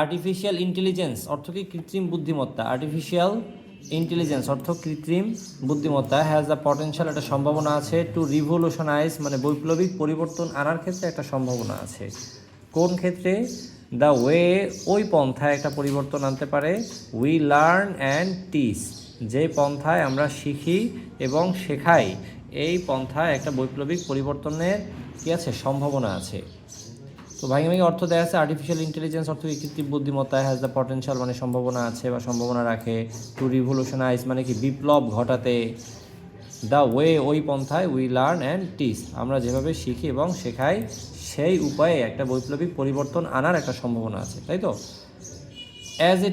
Artificial intelligence অর্থ কি কৃত্রিম বুদ্ধিমত্তা, আর্টিফিশিয়াল ইন্টেলিজেন্স অর্থ কৃত্রিম বুদ্ধিমত্তা হ্যাজ দ্য পটেনশিয়াল, একটা সম্ভাবনা আছে, টু রিভলিউশনাইজ মানে বৈপ্লবিক পরিবর্তন আনার ক্ষেত্রে একটা সম্ভাবনা আছে। কোন ক্ষেত্রে? দ্য ওয়ে ওই পন্থায় একটা পরিবর্তন আনতে পারে, উই লার্ন অ্যান্ড টিচ যে পন্থায় আমরা শিখি এবং শেখাই, এই পন্থায় একটা বৈপ্লবিক পরিবর্তনের কি আছে সম্ভাবনা আছে। তো ভাঙে ভাঙে অর্থ দেওয়া আছে, আর্টিফিশিয়াল ইন্টেলিজেন্স অর্থ কৃত্রিম বুদ্ধিমত্তা হ্যাজ দ্য পটেনশিয়াল মানে সম্ভাবনা আছে বা সম্ভাবনা রাখে, টু রিভলিউশনাইজ মানে কি বিপ্লব ঘটাতে, দ্য ওয়ে ওই পন্থায়, উই লার্ন অ্যান্ড টিচ আমরা যেভাবে শিখি এবং শেখাই সেই উপায়ে একটা বৈপ্লবিক পরিবর্তন আনার একটা সম্ভাবনা আছে, তাই তো। অ্যাজ এ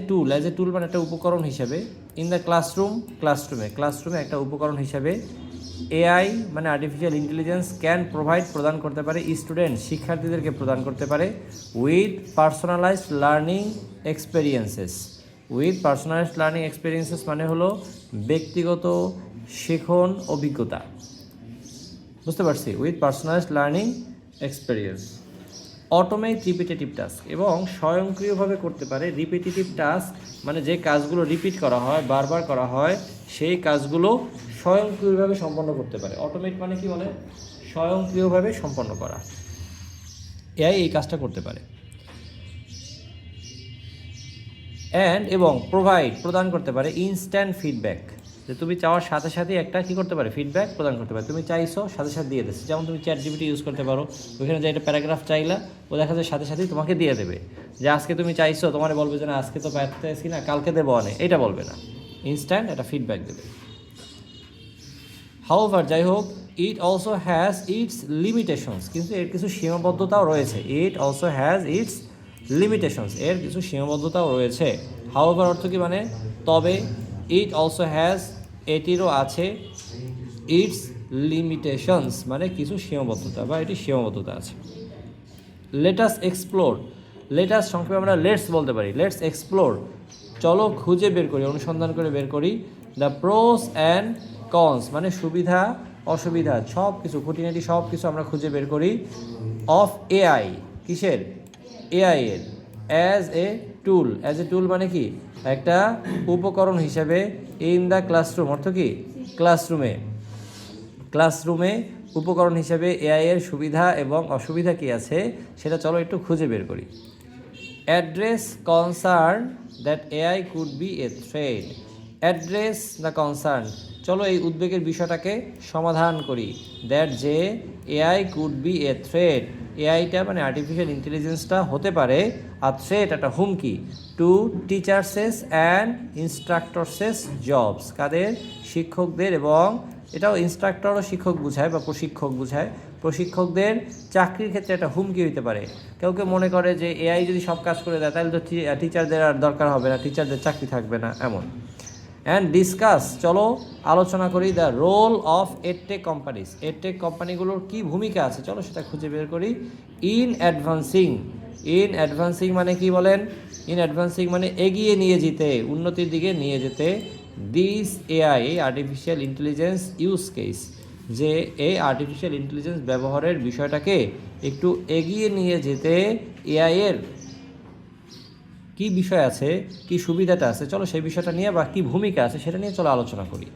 টুল মানে একটা উপকরণ হিসেবে, ইন দ্য ক্লাসরুমে একটা উপকরণ হিসেবে, এআই মানে আর্টিফিশিয়াল ইন্টেলিজেন্স ক্যান প্রোভাইড প্রদান করতে পারে, স্টুডেন্ট শিক্ষার্থীদেরকে প্রদান করতে পারে, উইথ পার্সোনালাইজড লার্নিং এক্সপেরিয়েন্সেস মানে হলো ব্যক্তিগত শিখন অভিজ্ঞতা, বুঝতে পারছি, with personalised learning experience. Automate repetitive task এবং স্বয়ংক্রিয়ভাবে করতে পারে রিপিটেটিভ টাস্ক মানে যে কাজগুলো রিপিট করা হয় বারবার করা হয় সেই কাজগুলো স্বয়ংক্রিয়ভাবে সম্পন্ন করতে পারে। অটোমেট মানে কি বলে? স্বয়ংক্রিয়ভাবে সম্পন্ন করা। এআই এই কাজটা করতে পারে। অ্যান্ড এবং প্রদান করতে পারে ইনস্ট্যান্ট ফিডব্যাক, যে তুমি চাওয়ার সাথে সাথে একটা কী করতে পারে ফিডব্যাক প্রদান করতে পারে, তুমি চাইছো সাথে সাথে দিয়ে দিচ্ছে। যেমন তুমি চ্যাটজিপিটি ইউজ করতে পারো, ওইখানে যে একটা প্যারাগ্রাফ চাইলা ও দেখা যায় সাথে সাথেই তোমাকে দিয়ে দেবে, যে আজকে তুমি চাইছো, তোমার বলবে যে না আজকে তো পারতেছি না কালকে দেবো অনেক, এটা বলবে না, ইনস্ট্যান্ট একটা ফিডব্যাক দেবে। হাউএভার যাই হোক, it also has its limitations কিন্তু এর কিছু সীমাবদ্ধতাও রয়েছে, it also has its limitations এর কিছু সীমাবদ্ধতাও রয়েছে। হাউএভার অর্থ কি মানে তবে, ইট অলসো হ্যাজ এটিরও আছে, ইটস লিমিটেশনস মানে কিছু সীমাবদ্ধতা বা এটি সীমাবদ্ধতা আছে। লেটাস এক্সপ্লোর, লেটাস সংক্ষেপে আমরা লেটস বলতে পারি, লেটস এক্সপ্লোর চলো খুঁজে বের করি, অনুসন্ধান করে বের করি, দ্য প্রোস অ্যান্ড কনস মানে সুবিধা অসুবিধা সব কিছু খুঁটিনাটি সব কিছু আমরা খুঁজে বের করি, অফ এআই কিসের? এআই এর, অ্যাজ এ টুল মানে কি একটা উপকরণ হিসেবে, ইন দ্য ক্লাসরুম অর্থ কি ক্লাসরুমে উপকরণ হিসেবে এআই এর সুবিধা এবং অসুবিধা কি আছে সেটা চলো একটু খুঁজে বের করি। Address concern that AI could be a threat, address the concern চলো এই উদ্বেগের বিষয়টাকে সমাধান করি, দ্যাট যে AI could be a threat এআইটা মানে আর্টিফিশিয়াল ইন্টেলিজেন্সটা হতে পারে আর থ্রেট একটা হুমকি, to teachers' and instructors' jobs কাদের? শিক্ষকদের, এবং এটাও ইনস্ট্রাক্টরও শিক্ষক বোঝায় বা প্রশিক্ষক বোঝায়, প্রশিক্ষকদের চাকরির ক্ষেত্রে একটা হুমকি হতে পারে। কেউ কেউ মনে করে যে এআই যদি সব কাজ করে দেয় তাহলে তো টিচারদের আর দরকার হবে না, টিচারদের চাকরি থাকবে না এমন। অ্যান্ড ডিসকাস চলো আলোচনা করি দ্য রোল অফ এডটেক কোম্পানিগুলোর কী ভূমিকা আছে চলো সেটা খুঁজে বের করি। ইন অ্যাডভান্সিং মানে কি বলেন? ইন অ্যাডভান্সিং মানে এগিয়ে নিয়ে যেতে, উন্নতির দিকে নিয়ে যেতে, this AI artificial intelligence use case যে এই আর্টিফিশিয়াল ইন্টেলিজেন্স ব্যবহারের বিষয়টাকে একটু এগিয়ে নিয়ে যেতে এআই এর কী বিষয় আছে, কী সুবিধাটা আছে চলো সেই বিষয়টা নিয়ে বা কী ভূমিকা আছে সেটা নিয়ে চলো আলোচনা করি।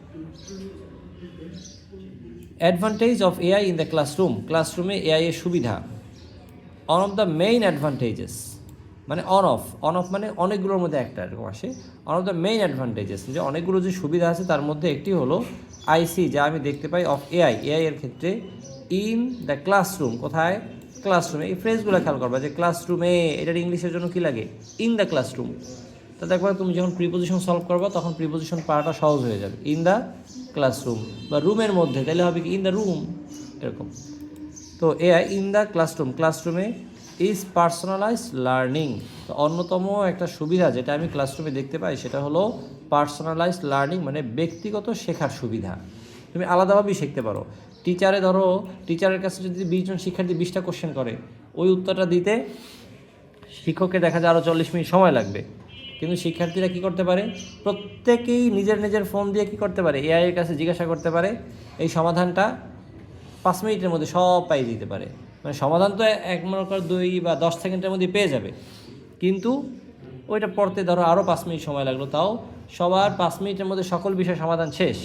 Advantage of AI in the ক্লাসরুমে এআই এর সুবিধা। On of the main advantages মানে অন অফ মানে অনেকগুলোর মধ্যে একটা এরকম আসে। On of the main advantages যে অনেকগুলো যে সুবিধা আছে তার মধ্যে একটি হলো আইসি যা আমি দেখতে পাই অফ এআই এর ক্ষেত্রে, ইন দ্য ক্লাসরুম কোথায়? ক্লাসরুমে। এই ফ্রেজগুলো খেয়াল করবা যে ক্লাসরুমে এটার ইংলিশের জন্য কি লাগে? In the classroom. তো দেখবা তুমি যখন প্রিপোজিশন সলভ করবা তখন প্রিপোজিশন পাওয়াটা সহজ হয়ে যাবে, ইন দ্য ক্লাসরুম বা রুমের মধ্যে, তাহলে হবে কি ইন দ্য রুম এরকম। তো এআই ইন দ্য ক্লাসরুমে ইজ পার্সোনালাইজড লার্নিং। তো অন্যতম একটা সুবিধা যেটা আমি ক্লাসরুমে দেখতে পাই সেটা হলো পার্সোনালাইজড লার্নিং মানে ব্যক্তিগত শেখার সুবিধা। তুমি আলাদাভাবেই শিখতে পারো। টিচারের কাছে যদি 20 জন শিক্ষার্থী 20টা কোশ্চেন করে ওই উত্তরটা দিতে শিক্ষককে দেখা যায় আরও 40 মিনিট সময় লাগবে, কিন্তু শিক্ষার্থীরা কী করতে পারে? প্রত্যেকেই নিজের ফোন দিয়ে কী করতে পারে? এআই এর কাছে জিজ্ঞাসা করতে পারে, এই সমাধানটা 5 মিনিটের মধ্যে সব পাই দিতে পারে। মানে সমাধান তো এক মনে কর 2 বা 10 সেকেন্ডের মধ্যে পেয়ে যাবে, কিন্তু ওইটা পড়তে ধরো আরও 5 মিনিট সময় লাগলো, তাও সবার 5 মিনিটের মধ্যে সকল বিষয় সমাধান শেষ।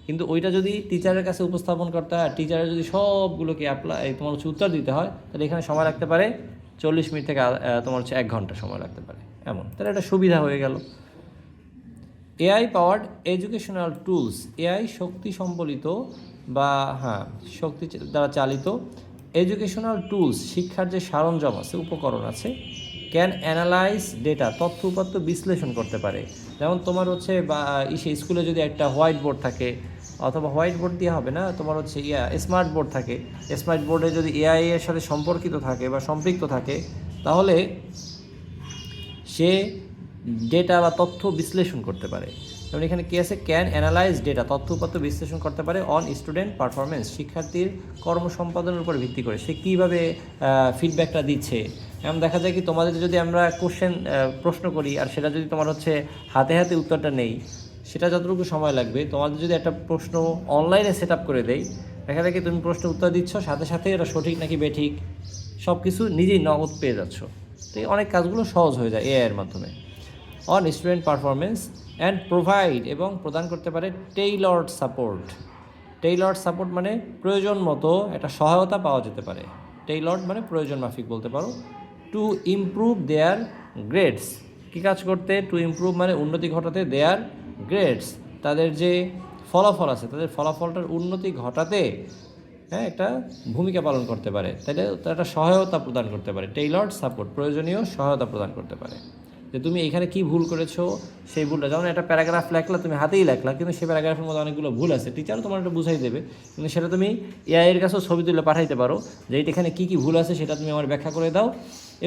কিন্তু ওইটা যদি টিচারের কাছে উপস্থাপন করতে হয়, টিচারের যদি সবগুলোকে তোমার হচ্ছে উত্তর দিতে হয়, তাহলে এখানে সময় লাগতে পারে 40 মিনিট থেকে তোমার হচ্ছে 1 ঘন্টা সময় লাগতে পারে। এমন তাহলে একটা সুবিধা হয়ে গেল। AI powered educational tools, AI শক্তি সম্বলিত বা শক্তি দ্বারা চালিত এডুকেশনাল টুলস, শিক্ষার যে সরঞ্জাম আছে, উপকরণ আছে, ক্যান অ্যানালাইজ ডেটা, তথ্য উপাত্ত বিশ্লেষণ করতে পারে। যেমন তোমার হচ্ছে বা স্কুলে যদি একটা হোয়াইট বোর্ড থাকে, অথবা হোয়াইট বোর্ড দিয়ে হবে না, তোমার হচ্ছে স্মার্ট বোর্ড থাকে, স্মার্ট বোর্ডে যদি এআই এর সাথে সম্পর্কিত থাকে বা সম্পৃক্ত থাকে, তাহলে সে ডেটা বা তথ্য বিশ্লেষণ করতে পারে। যেমন এখানে কী আছে, ক্যান অ্যানালাইজ ডেটা, তথ্য উপাত্ত বিশ্লেষণ করতে পারে অন স্টুডেন্ট পারফরমেন্স, শিক্ষার্থীর কর্মসম্পাদনের উপর ভিত্তি করে সে কীভাবে ফিডব্যাকটা দিচ্ছে। এমন দেখা যায় কি, তোমাদের যদি আমরা প্রশ্ন করি আর সেটা যদি তোমার হচ্ছে হাতে হাতে উত্তরটা নেই, সেটা যতটুকু সময় লাগবে, তোমাদের যদি একটা প্রশ্ন অনলাইনে সেট আপ করে দেয়, দেখা যায় কি তুমি প্রশ্ন উত্তর দিচ্ছ, সাথে সাথে এটা সঠিক নাকি বেঠিক সব কিছু নিজেই নগদ পেয়ে যাচ্ছ। তো অনেক কাজগুলো সহজ হয়ে যায় এআই এর মাধ্যমে। On student performance and provide, এবং প্রদান করতে পারে টেইলর্ড সাপোর্ট। টেইলর্ড সাপোর্ট মানে প্রয়োজন মতো একটা সহায়তা পাওয়া যেতে পারে। টেইলর্ড মানে প্রয়োজন মাফিক বলতে পারো। টু ইমপ্রুভ দেয়ার গ্রেডস, কী কাজ করতে, টু ইমপ্রুভ মানে উন্নতি ঘটাতে, দেয়ার গ্রেডস তাদের যে ফলাফল আছে, তাদের ফলাফলটার উন্নতি ঘটাতে একটা ভূমিকা পালন করতে পারে। তাহলে একটা সহায়তা প্রদান করতে পারে। টেইলর্ড সাপোর্ট প্রয়োজনীয় সহায়তা প্রদান করতে পারে, যে তুমি এখানে কি ভুল করেছো সেই ভুলটা, যেমন একটা প্যারাগ্রাফ লেখলা, তুমি হাতেই লেখলা, কিন্তু সেই প্যারাগ্রাফের মধ্যে অনেকগুলো ভুল আছে, টিচারও তোমার একটা বুঝাই দেবে, কিন্তু সেটা তুমি এআই এর কাছেও ছবি তুলে পাঠাইতে পারো, যে এখানে কী কী ভুল আছে সেটা তুমি আমার ব্যাখ্যা করে দাও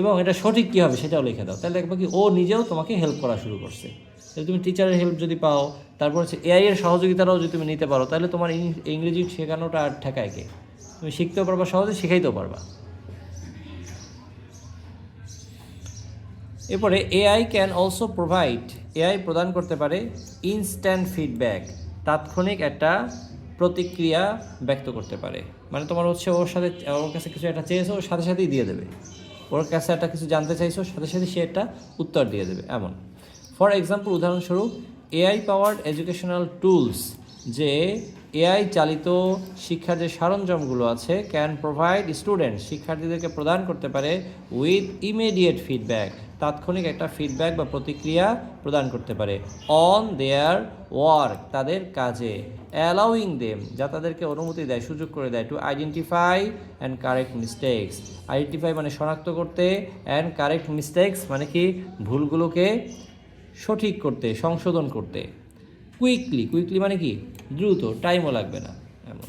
এবং এটা সঠিক কী হবে সেটাও লিখে দাও। তাহলে দেখবে কি ও নিজেও তোমাকে হেল্প করা শুরু করছে। তাহলে তুমি টিচারের হেল্প যদি পাও, তারপর হচ্ছে এআই এর সহযোগিতাটাও যদি তুমি নিতে পারো, তাহলে তোমার ইংরেজি শেখানোটা আর ঠেকায় কে, তুমি শিখতেও পারবা, সহজে শিখাইতেও পারবা। এরপরে AI can also provide, AI প্রদান করতে পারে ইনস্ট্যান্ট ফিডব্যাক, তাৎক্ষণিক একটা প্রতিক্রিয়া ব্যক্ত করতে পারে। মানে তোমার হচ্ছে ওর কাছে কিছু একটা চেয়েছো, ওর সাথে সাথেই দিয়ে দেবে। ওর কাছে একটা কিছু জানতে চাইছো, সাথে সাথে সে একটা উত্তর দিয়ে দেবে এমন। ফর এক্সাম্পল, উদাহরণস্বরূপ, এআই পাওয়ার্ড এডুকেশনাল টুলস, যে এআই চালিত শিক্ষার যে সরঞ্জামগুলো আছে, ক্যান প্রোভাইড স্টুডেন্ট, শিক্ষার্থীদেরকে প্রদান করতে পারে উইথ ইমিডিয়েট ফিডব্যাক, তাৎক্ষণিক একটা ফিডব্যাক বা প্রতিক্রিয়া প্রদান করতে পারে অন দেয়ার ওয়ার্ক, তাদের কাজে, অ্যালাউইং দেম, যা তাদেরকে অনুমতি দেয়, সুযোগ করে দেয়, to identify and correct mistakes, identify মানে শনাক্ত করতে, অ্যান্ড কারেক্ট মিস্টেক্স মানে কি ভুলগুলোকে সঠিক করতে, সংশোধন করতে, কুইকলি মানে কি দ্রুত, টাইমও লাগবে না এমন।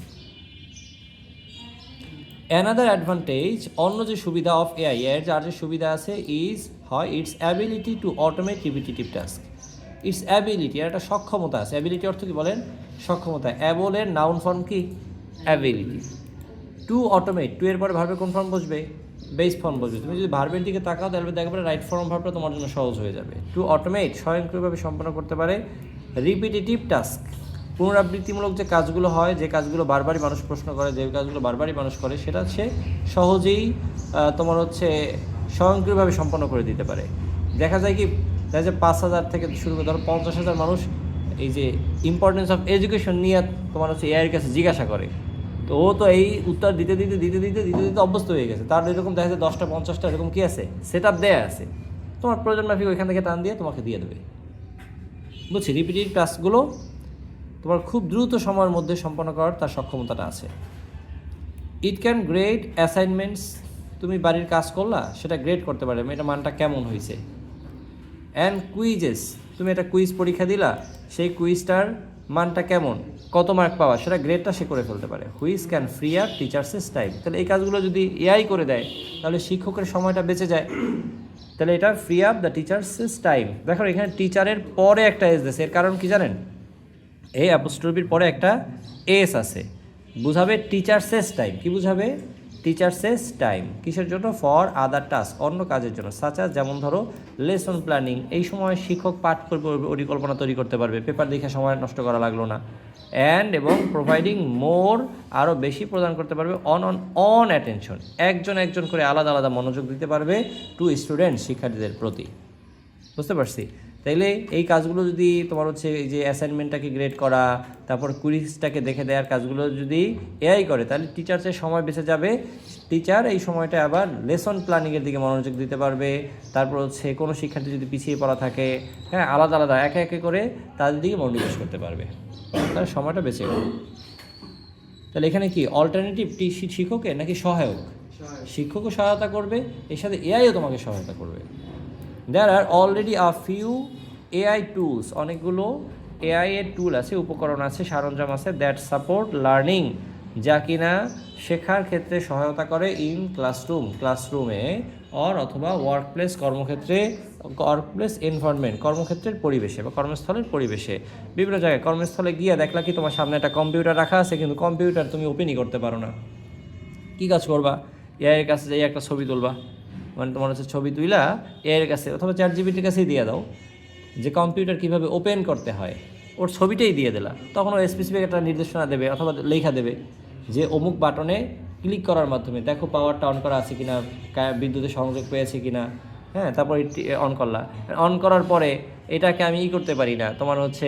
অ্যানাদার অ্যাডভান্টেজ, অন্য যে সুবিধা অফ এআই এর যার যে সুবিধা আছে, it's ability to automate repetitive task. It's ability, একটা সক্ষমতা আছে। অ্যাবিলিটি অর্থ কি বলেন, সক্ষমতা। অ্যাবলের নাউন ফর্ম কি, অ্যাবিলিটি। টু অটোমেট, টু এর পরে ভার্বের কোন ফর্ম বসবে, বেস ফর্ম বসবে। তুমি যদি ভার্বের দিকে তাকাও তাহলে দেখবে রাইট ফর্ম ভার্বটা তোমার জন্য সহজ হয়ে যাবে। টু অটোমেট, স্বয়ংক্রিয়ভাবে সম্পন্ন করতে পারে রিপিটেটিভ টাস্ক, পুনরাবৃত্তিমূলক যে কাজগুলো হয়, যে কাজগুলো বারবারই মানুষ প্রশ্ন করে, যে কাজগুলো বারবারই মানুষ করে, সেটা সে সহজেই তোমার হচ্ছে স্বয়ংক্রিয়ভাবে সম্পন্ন করে দিতে পারে। দেখা যায় কি, দেখা যায় 5,000 থেকে শুরু করে ধরো 50,000 মানুষ এই যে ইম্পর্টেন্স অফ এডুকেশন নিয়ে তোমার হচ্ছে এআইয়ের কাছে জিজ্ঞাসা করে, তো ও তো এই উত্তর দিতে অভ্যস্ত হয়ে গেছে। তার এরকম দেখা যায় 10টা 50টা এরকম কি আছে, সেট আপ দেয়া আছে, তোমার প্রয়োজন মাফিক ওইখান থেকে টান দিয়ে তোমাকে দিয়ে দেবে। বুঝছি, রিপিটেটিভ টাস্কগুলো তোমার খুব দ্রুত সময়ের মধ্যে সম্পন্ন করার তার সক্ষমতাটা আছে। ইট ক্যান গ্রেড অ্যাসাইনমেন্টস, তুমি বাড়ির কাজ করলা, সেটা গ্রেড করতে পারে, এটা মানটা কেমন হয়েছে। অ্যান্ড কুইজেস, তুমি একটা কুইজ পরীক্ষা দিলা, সেই কুইজটার মানটা কেমন, কত মার্ক পাওয়া, সেটা গ্রেডটা সে করে ফেলতে পারে। Which can free up teachers' time, তাহলে এই কাজগুলো যদি এআই করে দেয় তাহলে শিক্ষকের সময়টা বেঁচে যায়। তাহলে এটা ফ্রি আপ দ্য টিচার্সেস টাইম। দেখো এখানে টিচারের পরে একটা এস দিয়েছে, এর কারণ কি জানেন, এই অ্যাপোস্ট্রফির পরে একটা এস আছে, বুঝাবে টিচার্সেস টাইম। কি বুঝাবে, টিচার্সেস টাইম কিসের জন্য, ফর আদার টাস্ক, অন্য কাজের জন্য, সাচ আস, যেমন ধরো লেসন প্ল্যানিং, এই সময় শিক্ষক পাঠ পরিকল্পনা তৈরি করতে পারবে, পেপার দেখে সময় নষ্ট করা লাগলো না। অ্যান্ড এবং প্রোভাইডিং মোর, আরও বেশি প্রদান করতে পারবে অন অ্যাটেনশন, একজন করে আলাদা আলাদা মনোযোগ দিতে পারবে টু স্টুডেন্ট, শিক্ষার্থীদের প্রতি। বুঝতে পারছি? তাইলে এই কাজগুলো যদি তোমার হচ্ছে এই যে অ্যাসাইনমেন্টটাকে গ্রেড করা, তারপর কুইজটাকে দেখে দেওয়ার কাজগুলো যদি এআই করে, তাহলে টিচার্সের সময় বেঁচে যাবে। টিচার এই সময়টা আবার লেসন প্ল্যানিংয়ের দিকে মনোযোগ দিতে পারবে। তারপর হচ্ছে কোনো শিক্ষার্থী যদি পিছিয়ে পড়া থাকে, হ্যাঁ, আলাদা আলাদা একে একে করে তাদের দিকে মনোনিবেশ করতে পারবে, তাহলে সময়টা বেঁচে গেল। তাহলে এখানে কি অল্টারনেটিভ শিক্ষকের নাকি সহায়ক? শিক্ষকও সহায়তা করবে, এর সাথে এআইও তোমাকে সহায়তা করবে। There are already a few AI tools, অনেকগুলো এআই এর টুল আছে, উপকরণ আছে, সরঞ্জাম আছে, দ্যাট সাপোর্ট লার্নিং, যা কিনা শেখার ক্ষেত্রে সহায়তা করে, ইন ক্লাসরুমে অথবা ওয়ার্কপ্লেস, ওয়ার্কপ্লেস এনভায়রনমেন্ট, কর্মক্ষেত্রের পরিবেশে বা কর্মস্থলের পরিবেশে। বিভিন্ন জায়গায় কর্মস্থলে গিয়ে দেখলা কি তোমার সামনে একটা কম্পিউটার রাখা আছে, কিন্তু কম্পিউটার তুমি ওপেনই করতে পারো না। কী কাজ করবা? এআই এর কাছে যাই একটা ছবি তুলবা, মানে তোমার হচ্ছে ছবি তুইলা এআই এর কাছে অথবা ChatGPT কাছেই দিয়ে দাও যে কম্পিউটার কীভাবে ওপেন করতে হয়, ওর ছবিটাই দিয়ে দিলা, তখন ও স্পেসিফিক একটা নির্দেশনা দেবে অথবা লেখা দেবে যে অমুক বাটনে ক্লিক করার মাধ্যমে দেখো পাওয়ারটা অন করা আছে কিনা, বিদ্যুতের সংযোগ পেয়েছে কিনা, হ্যাঁ, তারপর অন করলা, অন করার পরে এটাকে আমি করতে পারি না, তোমার হচ্ছে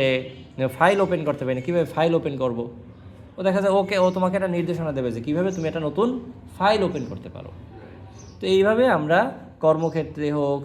ফাইল ওপেন করতে পারি না, কীভাবে ফাইল ওপেন করব? ও দেখা যায় ও তোমাকে একটা নির্দেশনা দেবে যে কীভাবে তুমি একটা নতুন ফাইল ওপেন করতে পারো। তো এইভাবে আমরা কর্মক্ষেত্রে হোক,